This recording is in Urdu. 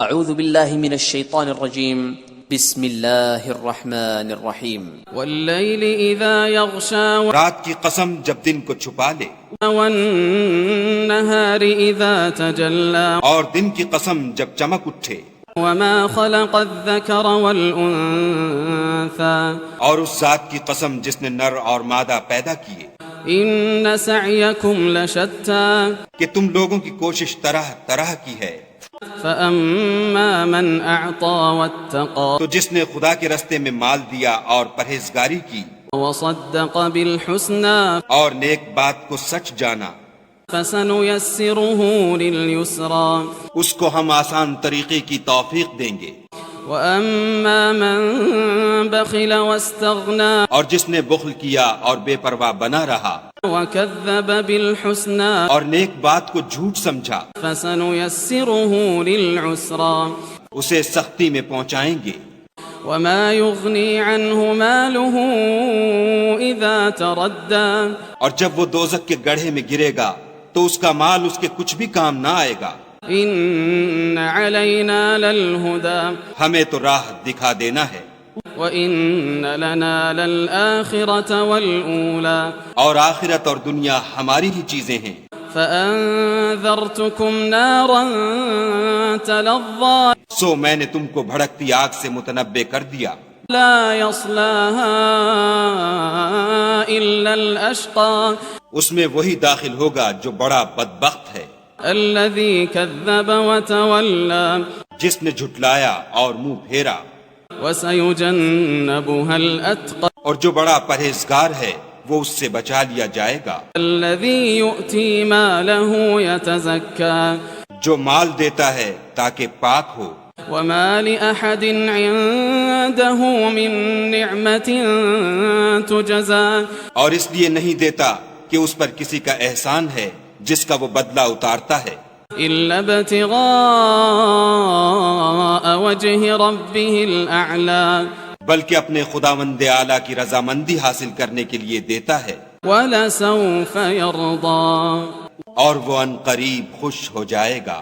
اعوذ باللہ من الشیطان الرجیم بسم اللہ الرحمن الرحیم واللیل اذا یغشا رات کی قسم جب دن کو چھپا لے، والنہار اذا تجلا اور دن کی قسم جب چمک اٹھے، وما خلق الذکر والانثى اور اس ذات کی قسم جس نے نر اور مادہ پیدا کیے، ان سعیکم لشتی کہ تم لوگوں کی کوشش طرح طرح کی ہے، فاما من اعطى واتقى تو جس نے خدا کے رستے میں مال دیا اور پرہیزگاری کی وصدق بالحسنى اور نیک بات کو سچ جانا، فسنيسره لليسرى اس کو ہم آسان طریقے کی توفیق دیں گے، واما من بخل واستغنى اور جس نے بخل کیا اور بے پرواہ بنا رہا وكذب بالحسنى اور نیک بات کو جھوٹ سمجھا، فسنيسره للعسرى اسے سختی میں پہنچائیں گے، وما يغني عنه ماله اذا تردى اور جب وہ دوزخ کے گڑھے میں گرے گا تو اس کا مال اس کے کچھ بھی کام نہ آئے گا۔ ان علينا للهدى ہمیں تو راہ دکھا دینا ہے، وان لنا للآخرة والأولى اور آخرت اور دنیا ہماری ہی چیزیں ہیں۔ فأنذرتكم نارا تلظى سو میں نے تم کو بھڑکتی آگ سے متنبع کر دیا، لا يصلاها إلا الأشقى اس میں وہی داخل ہوگا جو بڑا بدبخت ہے، الذي كذب وتولى جس نے جھٹلایا اور منہ پھیرا، وسيجنبها الأتقى اور جو بڑا پرہیزگار ہے وہ اس سے بچا لیا جائے گا، الذي يؤتي ماله يتزكى جو مال دیتا ہے تاکہ پاک ہو، وما لأحد عنده من نعمة تجزى اور اس لیے نہیں دیتا کہ اس پر کسی کا احسان ہے جس کا وہ بدلہ اتارتا ہے، إلا ابتغاء وجه ربه الأعلى بلکہ اپنے خداوند اعلیٰ کی رضامندی حاصل کرنے کے لیے دیتا ہے، ولسوف يرضى اور وہ ان قریب خوش ہو جائے گا۔